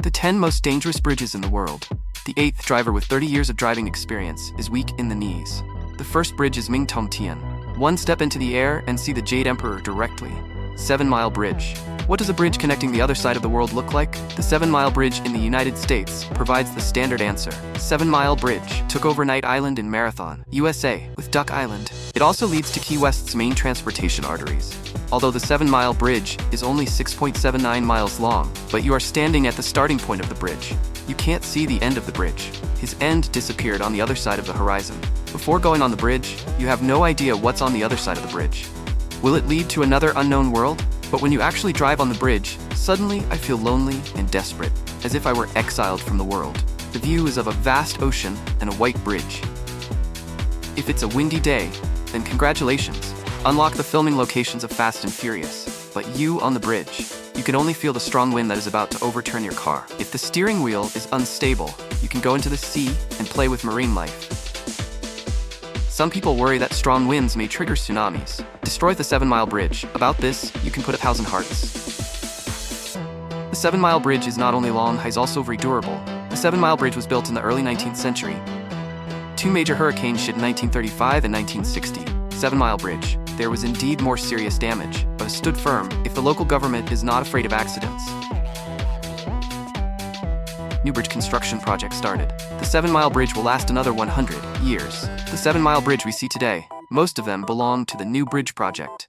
The 10 most dangerous bridges in the world. The 8th driver with 30 years of driving experience is weak in the knees. The first bridge is Mingtongtian. One step into the air and see the Jade Emperor directly. 7 Mile Bridge. What does a bridge connecting the other side of the world look like? The 7 Mile Bridge in the United States provides the standard answer. 7 Mile Bridge took over Knight Island in Marathon, USA, with Duck Island. It also leads to Key West's main transportation arteries. Although the 7 Mile Bridge is only 6.79 miles long, but you are standing at the starting point of the bridge. You can't see the end of the bridge. His end disappeared on the other side of the horizon. Before going on the bridge, you have no idea what's on the other side of the bridge. Will it lead to another unknown world? But when you actually drive on the bridge, suddenly I feel lonely and desperate, as if I were exiled from the world. The view is of a vast ocean and a white bridge. If it's a windy day, then congratulations. Unlock the filming locations of Fast and Furious. But you on the bridge, you can only feel the strong wind that is about to overturn your car. If the steering wheel is unstable, you can go into the sea and play with marine life. Some people worry that strong winds may trigger tsunamis. Destroy the 7 Mile Bridge. About this, you can put 1,000 hearts. The 7 Mile Bridge is not only long, it's also very durable. The 7 Mile Bridge was built in the early 19th century. 2 major hurricanes hit in 1935 and 1960. 7 Mile Bridge. There was indeed more serious damage, but it stood firm if the local government is not afraid of accidents. New bridge construction project started. The 7 Mile Bridge will last another 100 years. The 7 Mile Bridge we see today, most of them belong to the new bridge project.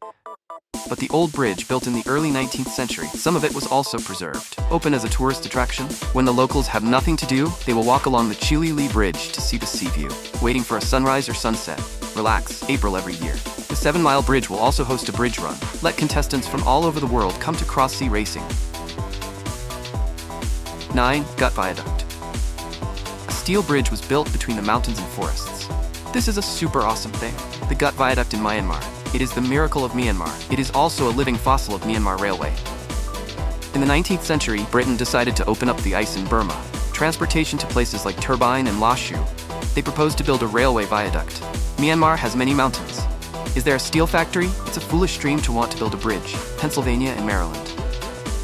But the old bridge, built in the early 19th century, some of it was also preserved. Open as a tourist attraction, when the locals have nothing to do, they will walk along the Chili Bridge to see the sea view, waiting for a sunrise or sunset. Relax, April every year. The 7 Mile Bridge will also host a bridge run. Let contestants from all over the world come to cross-sea racing. 9. Gut Viaduct. A steel bridge was built between the mountains and forests. This is a super awesome thing. The Gut Viaduct in Myanmar. It is the miracle of Myanmar. It is also a living fossil of Myanmar Railway. In the 19th century, Britain decided to open up the ice in Burma. Transportation to places like Turbine and Lashu. They proposed to build a railway viaduct. Myanmar has many mountains. Is there a steel factory? It's a foolish dream to want to build a bridge. Pennsylvania and Maryland.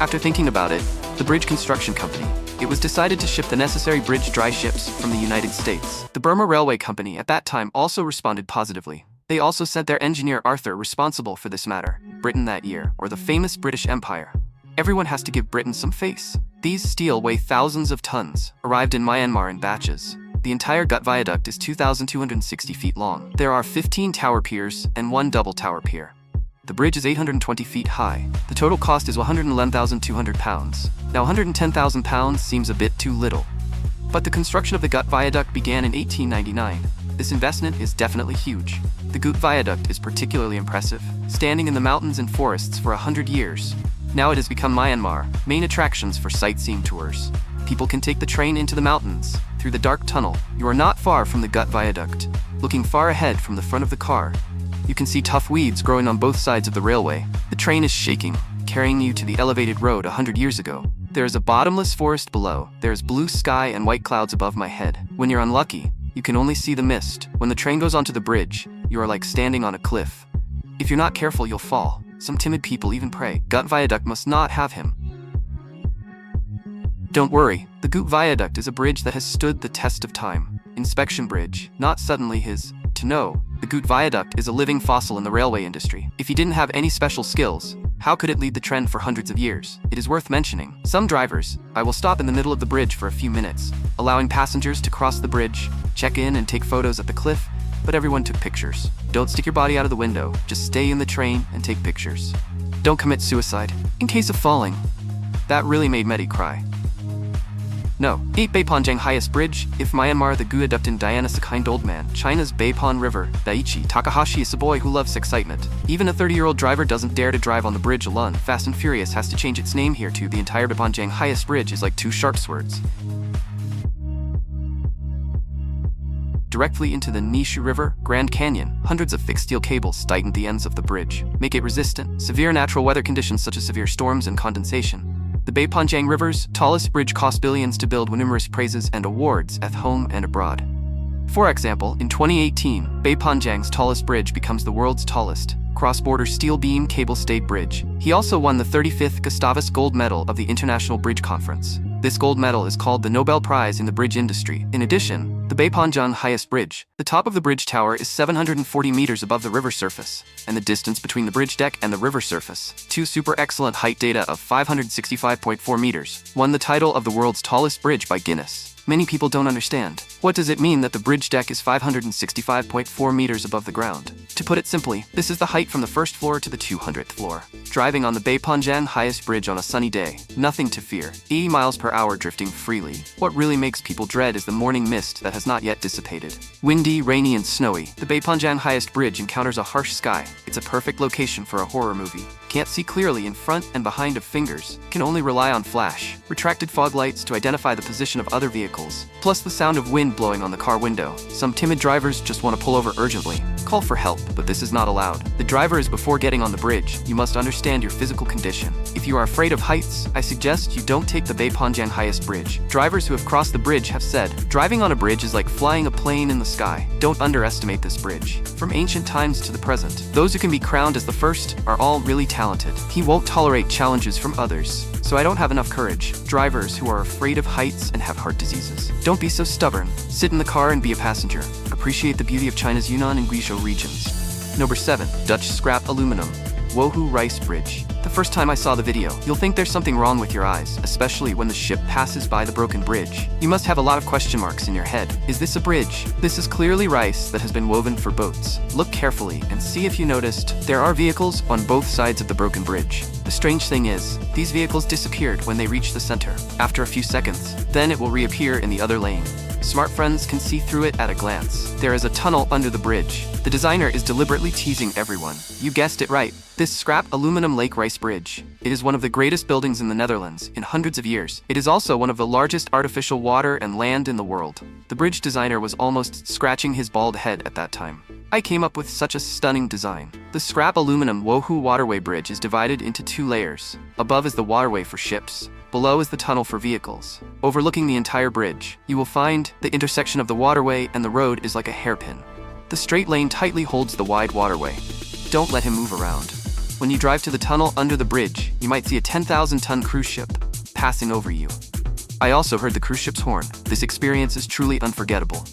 After thinking about it, the bridge construction company, it was decided to ship the necessary bridge dry ships from the United States. The Burma Railway Company at that time also responded positively. They also sent their engineer Arthur responsible for this matter. Britain that year, or the famous British Empire. Everyone has to give Britain some face. These steel weigh thousands of tons, arrived in Myanmar in batches. The entire Gut Viaduct is 2,260 feet long. There are 15 tower piers and 1 double tower pier. The bridge is 820 feet high. The total cost is £111,200. Now £110,000 seems a bit too little. But the construction of the Gut Viaduct began in 1899. This investment is definitely huge. The Gut Viaduct is particularly impressive, standing in the mountains and forests for 100 years. Now it has become Myanmar, main attractions for sightseeing tours. People can take the train into the mountains, through the dark tunnel. You are not far from the Gut Viaduct. Looking far ahead from the front of the car, you can see tough weeds growing on both sides of the railway. The train is shaking, carrying you to the elevated road 100 years ago. There is a bottomless forest below. There is blue sky and white clouds above my head. When you're unlucky, you can only see the mist. When the train goes onto the bridge, you are like standing on a cliff. If you're not careful, you'll fall. Some timid people even pray, Gut Viaduct must not have him. Don't worry, the Gut Viaduct is a bridge that has stood the test of time. Inspection bridge, not suddenly his. To know, the Gut Viaduct is a living fossil in the railway industry. If he didn't have any special skills, how could it lead the trend for hundreds of years? It is worth mentioning. Some drivers, I will stop in the middle of the bridge for a few minutes, allowing passengers to cross the bridge, check in and take photos at the cliff, but everyone took pictures. Don't stick your body out of the window, just stay in the train and take pictures. Don't commit suicide, in case of falling. That really made Mehdi cry. No. 8 Beipanjang highest bridge. If Myanmar the Guaduct in Diana's a kind old man. China's Beipon River. Daiichi Takahashi is a boy who loves excitement. Even a 30-year-old driver doesn't dare to drive on the bridge alone. Fast and Furious has to change its name here too. The entire Beipanjang highest bridge is like 2 sharp swords. Directly into the Nishu River, Grand Canyon, hundreds of thick steel cables tighten the ends of the bridge, make it resistant. Severe natural weather conditions such as severe storms and condensation. The Beipanjang River's tallest bridge cost billions to build with numerous praises and awards at home and abroad. For example, in 2018, Beipanjang's tallest bridge becomes the world's tallest cross-border steel beam cable-stayed bridge. He also won the 35th Gustavus Gold Medal of the International Bridge Conference. This gold medal is called the Nobel Prize in the bridge industry. In addition, the Beipanjiang highest bridge. The top of the bridge tower is 740 meters above the river surface, and the distance between the bridge deck and the river surface, two super excellent height data of 565.4 meters, won the title of the world's tallest bridge by Guinness. Many people don't understand. What does it mean that the bridge deck is 565.4 meters above the ground? To put it simply, this is the height from the first floor to the 200th floor. Driving on the Beipanjiang highest bridge on a sunny day, nothing to fear. 80 miles per hour drifting freely. What really makes people dread is the morning mist that has not yet dissipated. Windy, rainy, and snowy, the Beipanjiang highest bridge encounters a harsh sky. It's a perfect location for a horror movie. Can't see clearly in front and behind of fingers. Can only rely on flash, retracted fog lights to identify the position of other vehicles. Plus the sound of wind blowing on the car window. Some timid drivers just want to pull over urgently. Call for help, but this is not allowed. The driver is before getting on the bridge. You must understand your physical condition. If you are afraid of heights, I suggest you don't take the Beipanjiang highest bridge. Drivers who have crossed the bridge have said, driving on a bridge is like flying a plane in the sky. Don't underestimate this bridge. From ancient times to the present, those who can be crowned as the first are all really talented. He won't tolerate challenges from others. So I don't have enough courage. Drivers who are afraid of heights and have heart diseases, don't be so stubborn. Sit in the car and be a passenger. Appreciate the beauty of China's Yunnan and Guizhou regions. Number 7. Dutch scrap aluminum. Wohu Rice Bridge. The first time I saw the video, you'll think there's something wrong with your eyes, especially when the ship passes by the broken bridge. You must have a lot of question marks in your head. Is this a bridge? This is clearly rice that has been woven for boats. Look carefully and see if you noticed there are vehicles on both sides of the broken bridge. The strange thing is, these vehicles disappeared when they reached the center. After a few seconds, then it will reappear in the other lane. Smart friends can see through it at a glance. There is a tunnel under the bridge. The designer is deliberately teasing everyone. You guessed it right. This scrap aluminum lake rice bridge. It is one of the greatest buildings in the Netherlands in hundreds of years. It is also one of the largest artificial water and land in the world. The bridge designer was almost scratching his bald head at that time. I came up with such a stunning design. The scrap aluminum Wohu waterway bridge is divided into two layers. Above is the waterway for ships. Below is the tunnel for vehicles. Overlooking the entire bridge, you will find the intersection of the waterway and the road is like a hairpin. The straight lane tightly holds the wide waterway. Don't let him move around. When you drive to the tunnel under the bridge, you might see a 10,000-ton cruise ship passing over you. I also heard the cruise ship's horn. This experience is truly unforgettable.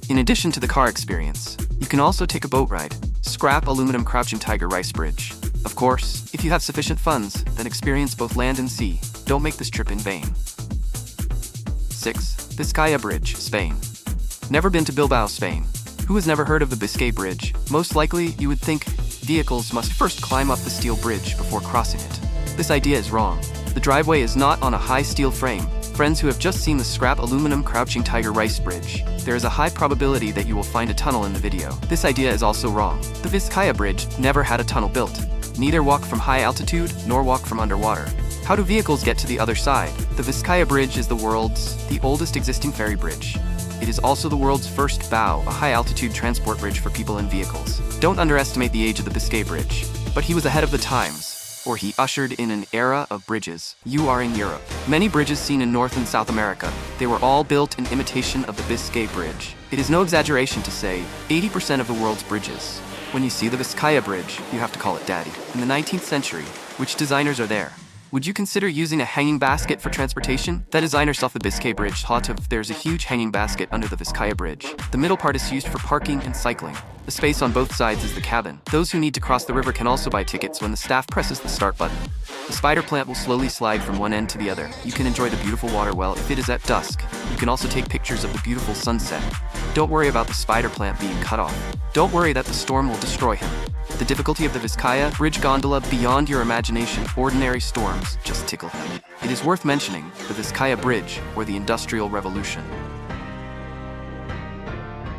In addition to the car experience, you can also take a boat ride. Scrap aluminum Crouching Tiger Rice Bridge. Of course, if you have sufficient funds, then experience both land and sea. Don't make this trip in vain. 6. Vizcaya Bridge, Spain. Never been to Bilbao, Spain. Who has never heard of the Biscay Bridge? Most likely, you would think vehicles must first climb up the steel bridge before crossing it. This idea is wrong. The driveway is not on a high steel frame. Friends who have just seen the scrap aluminum Crouching Tiger Rice Bridge, there is a high probability that you will find a tunnel in the video. This idea is also wrong. The Vizcaya Bridge never had a tunnel built. Neither walk from high altitude nor walk from underwater. How do vehicles get to the other side? The Vizcaya Bridge is the oldest existing ferry bridge. It is also the world's first BAU, a high-altitude transport bridge for people and vehicles. Don't underestimate the age of the Biscay Bridge. But he was ahead of the times, or he ushered in an era of bridges. You are in Europe. Many bridges seen in North and South America, they were all built in imitation of the Biscay Bridge. It is no exaggeration to say 80% of the world's bridges. When you see the Vizcaya Bridge, you have to call it daddy. In the 19th century, which designers are there? Would you consider using a hanging basket for transportation? The designer saw the Biscay Bridge thought of there's a huge hanging basket under the Vizcaya Bridge. The middle part is used for parking and cycling. The space on both sides is the cabin. Those who need to cross the river can also buy tickets when the staff presses the start button. The spider plant will slowly slide from one end to the other. You can enjoy the beautiful water well if it is at dusk. You can also take pictures of the beautiful sunset. Don't worry about the spider plant being cut off. Don't worry that the storm will destroy him. The difficulty of the Vizcaya Bridge gondola beyond your imagination, ordinary storms just tickle him. It is worth mentioning the Vizcaya Bridge or the Industrial Revolution.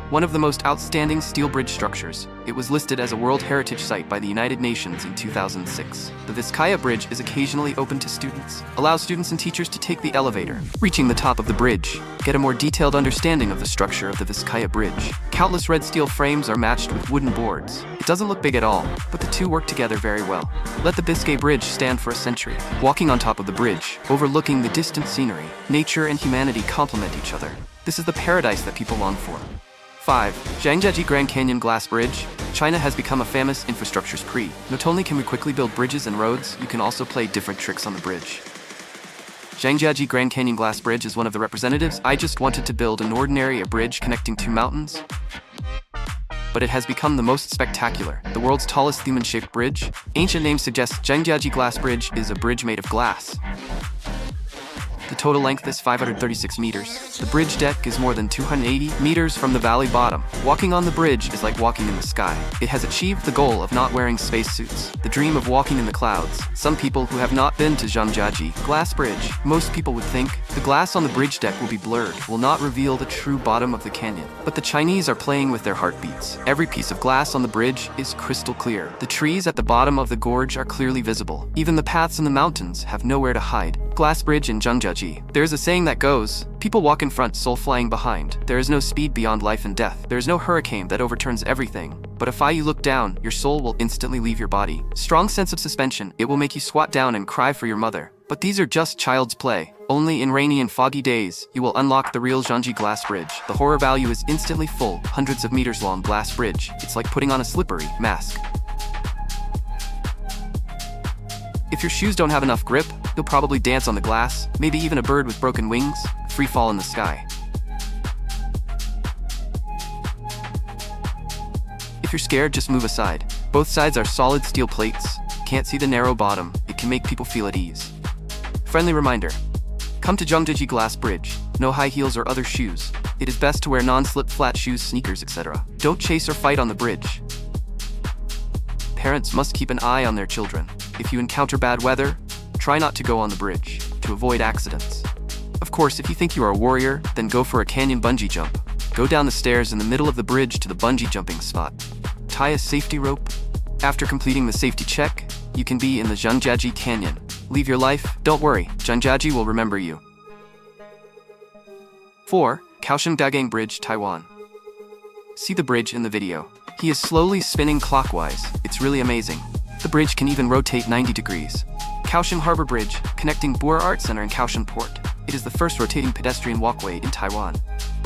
One of the most outstanding steel bridge structures, it was listed as a World Heritage Site by the United Nations in 2006. The Vizcaya Bridge is occasionally open to students, allows students and teachers to take the elevator, reaching the top of the bridge, get a more detailed understanding of the structure of the Vizcaya Bridge. Countless red steel frames are matched with wooden boards. It doesn't look big at all, but the two work together very well. Let the Biscay Bridge stand for a century. Walking on top of the bridge, overlooking the distant scenery, nature and humanity complement each other. This is the paradise that people long for. 5. Zhangjiajie Grand Canyon Glass Bridge. China has become a famous infrastructure spree. Not only can we quickly build bridges and roads, you can also play different tricks on the bridge. Zhangjiajie Grand Canyon Glass Bridge is one of the representatives. I just wanted to build an ordinary bridge connecting two mountains, but it has become the most spectacular. The world's tallest human-shaped bridge. Ancient name suggests Zhangjiajie Glass Bridge is a bridge made of glass. The total length is 536 meters. The bridge deck is more than 280 meters from the valley bottom. Walking on the bridge is like walking in the sky. It has achieved the goal of not wearing spacesuits, the dream of walking in the clouds. Some people who have not been to Zhangjiajie Glass Bridge, most people would think the glass on the bridge deck will be blurred, will not reveal the true bottom of the canyon. But the Chinese are playing with their heartbeats. Every piece of glass on the bridge is crystal clear. The trees at the bottom of the gorge are clearly visible. Even the paths in the mountains have nowhere to hide. Glass Bridge in Zhangjiajie. There's a saying that goes, people walk in front, soul flying behind. There is no speed beyond life and death. There is no hurricane that overturns everything. But if you look down, your soul will instantly leave your body. Strong sense of suspension. It will make you squat down and cry for your mother. But these are just child's play. Only in rainy and foggy days, you will unlock the real Zhangjiajie Glass Bridge. The horror value is instantly full. Hundreds of meters long glass bridge. It's like putting on a slippery mask. If your shoes don't have enough grip, you'll probably dance on the glass, maybe even a bird with broken wings, free fall in the sky. If you're scared, just move aside. Both sides are solid steel plates. Can't see the narrow bottom. It can make people feel at ease. Friendly reminder. Come to Zhangjiajie Glass Bridge. No high heels or other shoes. It is best to wear non-slip flat shoes, sneakers, etc. Don't chase or fight on the bridge. Parents must keep an eye on their children. If you encounter bad weather, try not to go on the bridge to avoid accidents. Of course, if you think you are a warrior, then go for a canyon bungee jump. Go down the stairs in the middle of the bridge to the bungee jumping spot. Tie a safety rope. After completing the safety check, you can be in the Zhangjiajie Canyon. Leave your life. Don't worry, Zhangjiajie will remember you. 4. Kaohsiung Dagang Bridge, Taiwan. See the bridge in the video. He is slowly spinning clockwise. It's really amazing. The bridge can even rotate 90 degrees. Kaohsiung Harbor Bridge, connecting Boer Art Center and Kaohsiung Port. It is the first rotating pedestrian walkway in Taiwan.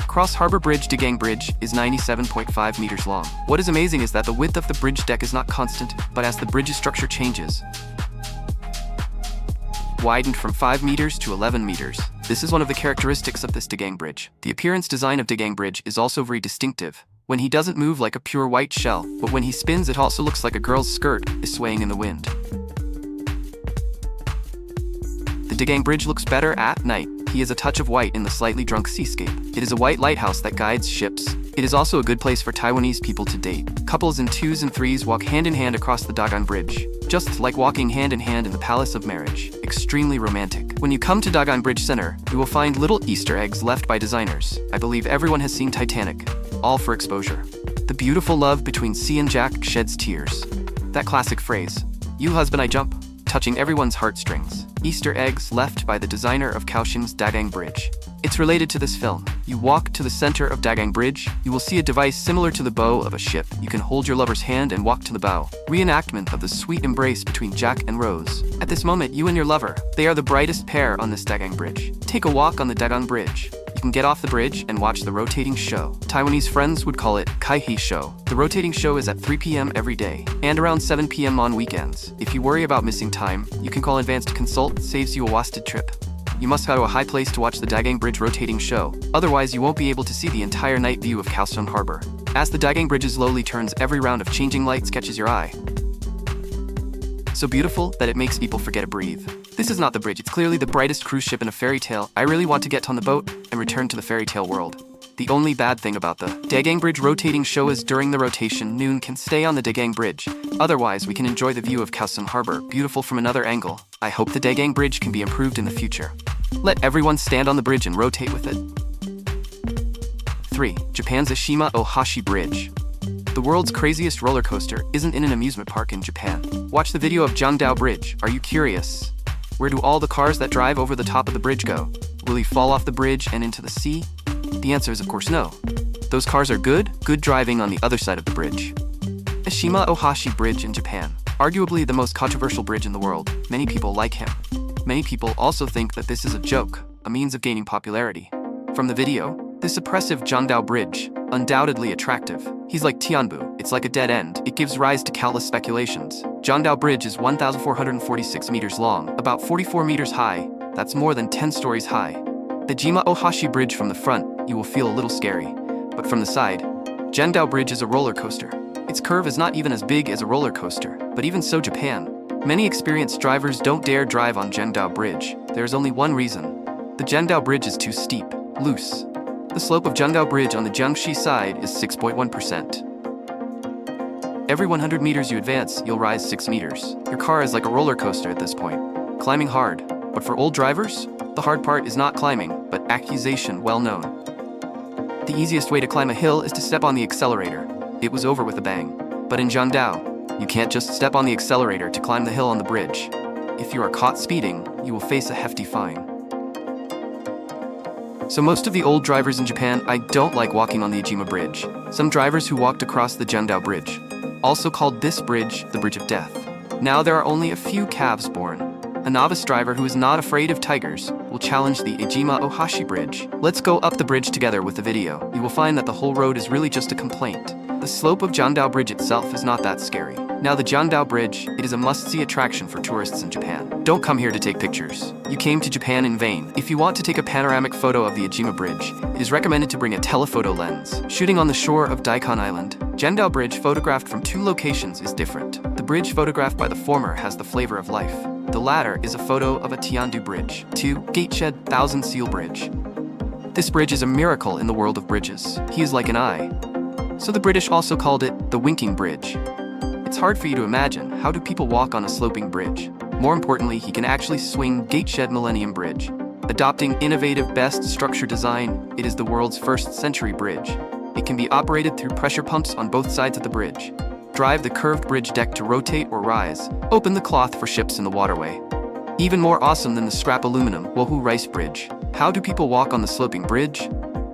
Cross Harbor Bridge Dagang Bridge is 97.5 meters long. What is amazing is that the width of the bridge deck is not constant, but as the bridge's structure changes, widened from 5 meters to 11 meters. This is one of the characteristics of this Dagang Bridge. The appearance design of Dagang Bridge is also very distinctive. When he doesn't move like a pure white shell, but when he spins it also looks like a girl's skirt is swaying in the wind. The Dagang Bridge looks better at night. He has a touch of white in the slightly drunk seascape. It is a white lighthouse that guides ships. It is also a good place for Taiwanese people to date. Couples in 2s and 3s walk hand in hand across the Dagang Bridge, just like walking hand in hand in the Palace of Marriage. Extremely romantic. When you come to Dagang Bridge Center, you will find little Easter eggs left by designers. I believe everyone has seen Titanic. All for exposure. The beautiful love between C and Jack sheds tears. That classic phrase, "You husband, I jump," touching everyone's heartstrings. Easter eggs left by the designer of Kaohsiung's Dagang Bridge. It's related to this film. You walk to the center of Dagang Bridge, you will see a device similar to the bow of a ship. You can hold your lover's hand and walk to the bow. Reenactment of the sweet embrace between Jack and Rose. At this moment, you and your lover, they are the brightest pair on this Dagang Bridge. Take a walk on the Dagang Bridge. You can get off the bridge and watch the rotating show. Taiwanese friends would call it Kai-He Show. The rotating show is at 3 p.m. every day, and around 7 p.m. on weekends. If you worry about missing time, you can call Advance to consult, saves you a wasted trip. You must go to a high place to watch the Dagang Bridge rotating show, otherwise you won't be able to see the entire night view of Kaohsiung Harbor. As the Dagang Bridge slowly turns, every round of changing lights catches your eye. So beautiful that it makes people forget to breathe. This is not the bridge, it's clearly the brightest cruise ship in a fairy tale. I really want to get on the boat and return to the fairy tale world. The only bad thing about the Dagang Bridge rotating show is during the rotation, noon can stay on the Dagang Bridge. Otherwise, we can enjoy the view of Kaohsiung Harbor, beautiful from another angle. I hope the Dagang Bridge can be improved in the future. Let everyone stand on the bridge and rotate with it. 3. Japan's Ashima Ohashi Bridge. The world's craziest roller coaster isn't in an amusement park in Japan. Watch the video of Jiangdao Bridge. Are you curious? Where do all the cars that drive over the top of the bridge go? Will he fall off the bridge and into the sea? The answer is of course no. Those cars are good driving on the other side of the bridge. Ashima Ohashi Bridge in Japan. Arguably the most controversial bridge in the world. Many people like him. Many people also think that this is a joke, a means of gaining popularity. From the video, this oppressive Jiangdao Bridge, undoubtedly attractive. He's like Tianbu, it's like a dead end. It gives rise to countless speculations. Jiangdao Bridge is 1,446 meters long, about 44 meters high, That's more than 10 stories high. The Jima Ohashi Bridge from the front, you will feel a little scary. But from the side, Jendao Bridge is a roller coaster. Its curve is not even as big as a roller coaster, but even so Japan. Many experienced drivers don't dare drive on Jendao Bridge. There is only one reason. The Jendao Bridge is too steep, loose. The slope of Jendao Bridge on the Jiangxi side is 6.1%. Every 100 meters you advance, you'll rise 6 meters. Your car is like a roller coaster at this point, climbing hard. But for old drivers, the hard part is not climbing, but accusation well known. The easiest way to climb a hill is to step on the accelerator. It was over with a bang. But in Jiangdao, you can't just step on the accelerator to climb the hill on the bridge. If you are caught speeding, you will face a hefty fine. So most of the old drivers in Japan, I don't like walking on the Ijima Bridge. Some drivers who walked across the Jendao Bridge, also called this bridge the Bridge of Death. Now there are only a few calves born. A novice driver who is not afraid of tigers will challenge the Ijima Ohashi Bridge. Let's go up the bridge together with the video. You will find that the whole road is really just a complaint. The slope of Jendao Bridge itself is not that scary. Now the Jendao Bridge, it is a must-see attraction for tourists in Japan. Don't come here to take pictures. You came to Japan in vain. If you want to take a panoramic photo of the Ijima Bridge, it is recommended to bring a telephoto lens. Shooting on the shore of Daikon Island, Jendao Bridge photographed from 2 locations is different. The bridge photographed by the former has the flavor of life. The latter is a photo of a Tiandu Bridge. 2. Gateshed Thousand Seal Bridge. This bridge is a miracle in the world of bridges. He is like an eye. So the British also called it the Winking Bridge. It's hard for you to imagine, how do people walk on a sloping bridge? More importantly, he can actually swing Gateshed Millennium Bridge. Adopting innovative best structure design, it is the world's first century bridge. It can be operated through pressure pumps on both sides of the bridge. Drive the curved bridge deck to rotate or rise. Open the cloth for ships in the waterway. Even more awesome than the scrap aluminum Wohu Rice Bridge. How do people walk on the sloping bridge?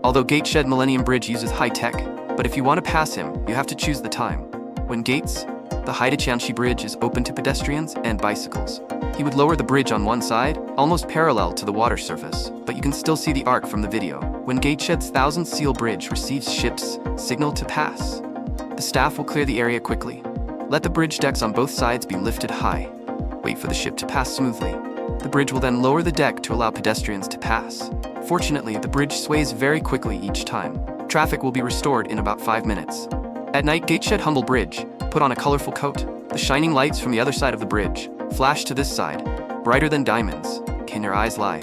Although Gateshed Millennium Bridge uses high tech, but if you want to pass him, you have to choose the time. When Gates, the Haida-Chianshi Bridge is open to pedestrians and bicycles. He would lower the bridge on one side, almost parallel to the water surface, but you can still see the arc from the video. When Gateshed's Thousand Seal Bridge receives ships, signal to pass. The staff will clear the area quickly. Let the bridge decks on both sides be lifted high. Wait for the ship to pass smoothly. The bridge will then lower the deck to allow pedestrians to pass. Fortunately, the bridge sways very quickly each time. Traffic will be restored in about 5 minutes. At night, Gateshed Humble Bridge, put on a colorful coat. The shining lights from the other side of the bridge flash to this side, brighter than diamonds. Can your eyes lie?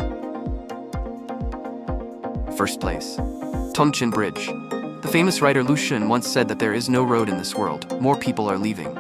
First place. Tongchin Bridge. The famous writer Lu Xun once said that there is no road in this world, more people are leaving.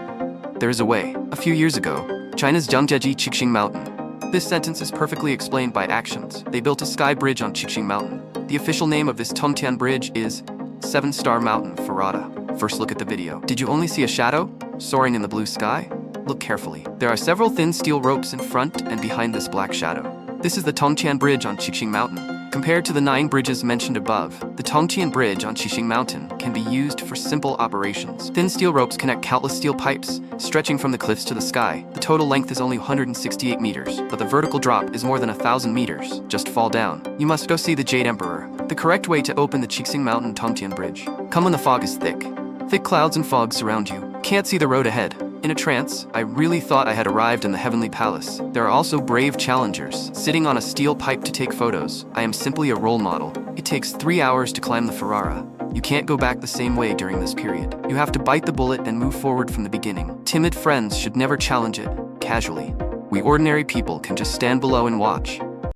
There is a way. A few years ago, China's Jiangjeji Qixing Mountain. This sentence is perfectly explained by actions. They built a sky bridge on Qixing Mountain. The official name of this Tongtian Bridge is 7-Star Mountain Ferrata. First look at the video. Did you only see a shadow soaring in the blue sky? Look carefully. There are several thin steel ropes in front and behind this black shadow. This is the Tongtian Bridge on Qixing Mountain. Compared to the 9 bridges mentioned above, the Tongtian Bridge on Qixing Mountain can be used for simple operations. Thin steel ropes connect countless steel pipes, stretching from the cliffs to the sky. The total length is only 168 meters, but the vertical drop is more than 1,000 meters. Just fall down. You must go see the Jade Emperor. The correct way to open the Qixing Mountain Tongtian Bridge. Come when the fog is thick. Thick clouds and fog surround you. Can't see the road ahead. In a trance, I really thought I had arrived in the heavenly palace. There are also brave challengers, sitting on a steel pipe to take photos. I am simply a role model. It takes 3 hours to climb the Ferrara. You can't go back the same way during this period. You have to bite the bullet and move forward from the beginning. Timid friends should never challenge it, casually. We ordinary people can just stand below and watch.